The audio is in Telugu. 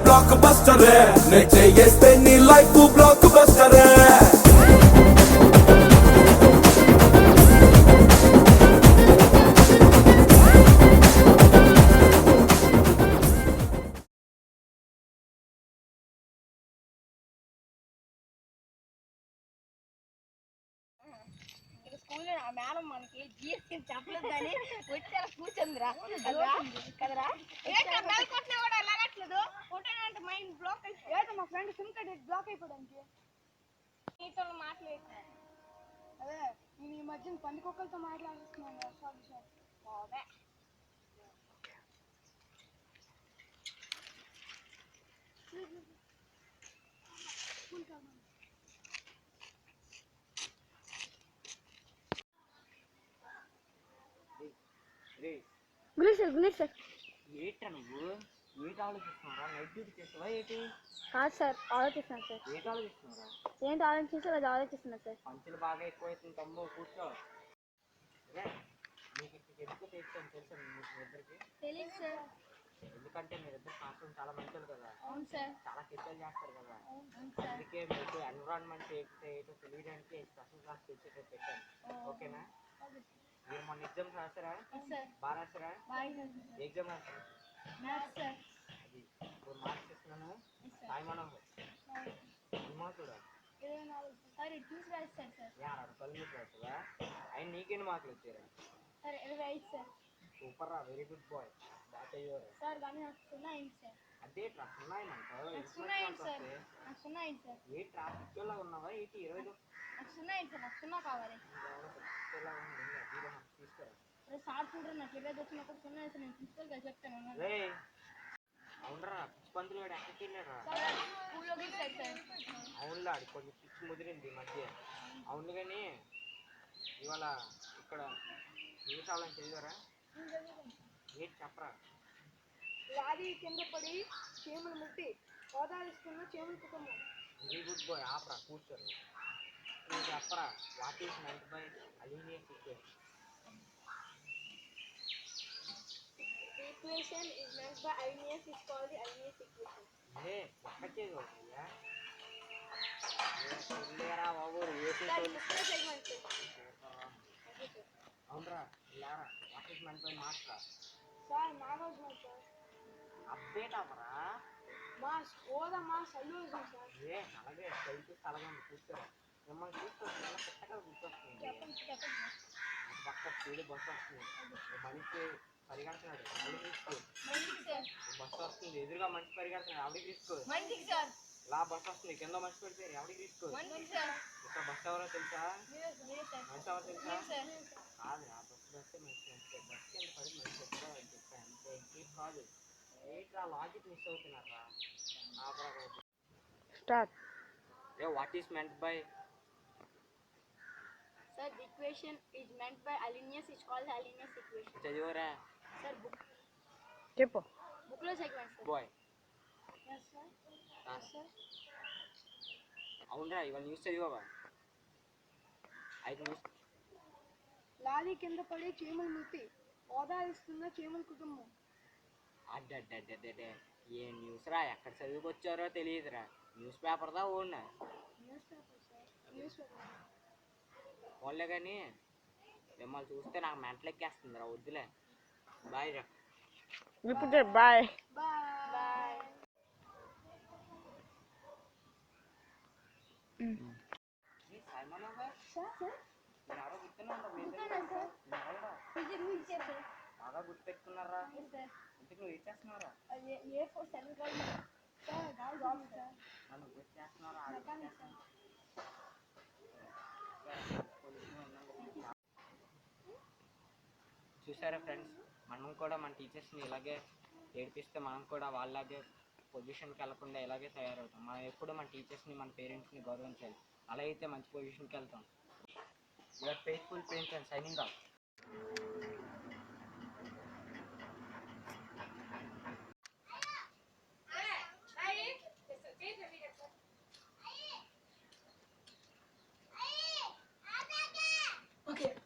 బ్లాక్ బస్టర్ నే చేస్తే నీ లైఫ్ బ్లాక్ బస్టర్. స్కూల్లో ఆ మేడం మనకి జిఎస్టీ చెప్పలేదు కానీ వచ్చారా కూర్చుందిరా కదరా కూడా వెళ్ళట్లేదు ఫోటోనంటే మైండ్ బ్లాక్ అయిపోయింది. మా ఫ్రెండ్ సిమ్ కార్డ్ బ్లాక్ అయిపోవడానికి నీతో మాట్లాడు. అదే నేను ఈ మధ్యన పందికొక్కలతో మాట్లాడుతున్నాను కదా సార్. గుడ్ సార్ ఏంటా నువ్వు ఏంటి ఆలోచిస్తున్నారా? నైట్ డ్యూటీ చేస్తావా ఏంటి? కాదు సార్ ఆలోచిస్తున్నాను సార్. ఏంటి ఆలోచిస్తున్నారా? ఏంటి ఆలోచించారు అది ఆలోచిస్తున్నా సార్. పంచులు బాగా ఎక్కువైతుంది తమ్ము, కూర్చో. మీకు ఇక్కడ ఎందుకు తెచ్చాను తెలుసా మీ ఇద్దరికి? తెలియదు సార్. ఎందుకంటే మీరిద్దరు శాస్త్రం చాలా మంచిది కదా. అవును సార్. చాలా కెచ్చలు చేస్తారు కదా. అందుకే మీకు ఎన్విరాన్మెంట్ ఏంటో తెలియడానికి స్పెషల్ క్లాస్ తెచ్చేటట్టు పెట్టాను. ఓకేనా? మీరు మొన్న ఎగ్జామ్స్ రాస్తారా? బాగా రాస్తారా? ఎగ్జామ్ రాస్తారా? అది ఇప్పుడు మార్క్స్ ఇస్తున్నాను. సాయిమానం మార్కులు కళ్ళు మీకు రాస్తుందా? ఆయన నీకెన్ని మార్కులు వచ్చారా? సూపర్ రా, వెరీ గుడ్ బాయ్. బాగా చదివారు అదే సున్నాయిమంటావు. ఏ ట్రాఫిక్ లో ఉన్నావా ఏంటి? 20 అవునరా, పిచ్చి పంతులు వాడు ఎక్కడికి వెళ్ళారా? అవునులా, అది కొంచెం పిచ్చి ముదిరింది ఈ మధ్య. అవును కానీ ఇవాళ ఇక్కడ న్యూస్ అవ్వాలని చదివారా? ఏంటి చెప్పరా? లారీ కింద పడి చీమలు ముట్టి ఓదారిస్తున్న చీమల కుటుంబం. Very good bye. ఆపరా, కూర్చోరు. నువ్వు చెప్పరా, what is meant by Arrhenius equation? Equation is meant by Arrhenius is called the Arrhenius equation. ఏ ఎక్కడ చేయగలుగుతాయా? లేరా బాబు, అవునరా లేరా. What is meant by mass రా? అప్డేట్ అవ్వరా? మాస్ ఓదా మాస్ అల్యూజన్ సార్. ఏ అలాగే సైకిల్ అలాగే కూర్చోరా. మిమ్మల్ని చూసుకొస్తుంది ఎలా పెట్టగా గుర్తొస్తుంది. పక్క స్పీడ్ బస్సు వస్తుంది. మనిషి పరిగెడుతున్నాడు, ఆవిడ తీసుకో. బస్సు వస్తుంది, ఎదురుగా మనిషి పరిగెడుతున్నాడు, ఆవిడ తీసుకో. ఇలా బస్సు వస్తుంది, కింద మనిషి పెడితే ఆవిడ తీసుకో. ఇక్కడ బస్సు ఎవరో తెలుసా? మనిషి ఎవరో తెలుసా? కాదు, ఆ బస్సు వస్తే మనిషి బస్సు కింద పడి మనిషి ఎత్తుకోవాలని చెప్పాను అంతే, ఇంకేం కాదు. ఏంట్రా లాజిక్ మిస్ అవుతున్నారా? What is meant by? Sir, the equation is meant by Arrhenius is called Arrhenius equation. చదివరా? Sir, book. చెప్పు. Book లో segment sir. Bye. Yes sir. Yes sir. అవునరా, ఇవాళ న్యూస్ చదివావా? అయితే న్యూస్. లారీ కింద పడి చీమలు ముట్టి ఓదారిస్తున్న చీమల కుటుంబం. అడ్డే ఏ న్యూస్ రా, ఎక్కడ చదువుకొచ్చారో తెలియదురా. న్యూస్ పేపర్ దా ఓడినా? News paper sir. News paper. Only కానీ మిమ్మల్ని చూస్తే నాకు మెంటలు ఎక్కేస్తుంది రా. వద్దులే, బాయ్ రా. ఇప్పుడు బాయ్ బాయ్. బాగా గుర్తుపెట్టుకున్నారా? ఇంటికి నువ్వు ఇచ్చేస్తున్నారా? నన్ను గుర్తేస్తున్నారా? చూసారా ఫ్రెండ్స్, మనం కూడా మన టీచర్స్ని ఇలాగే ఏడిపిస్తే మనం కూడా వాళ్ళలాగే పొజిషన్కి వెళ్ళకుండా ఇలాగే తయారవుతాం. మనం ఎప్పుడు మన టీచర్స్ని, మన పేరెంట్స్ని గౌరవించాలి. అలా అయితే మంచి పొజిషన్కి వెళ్తాం. Your faithful parents and signing off.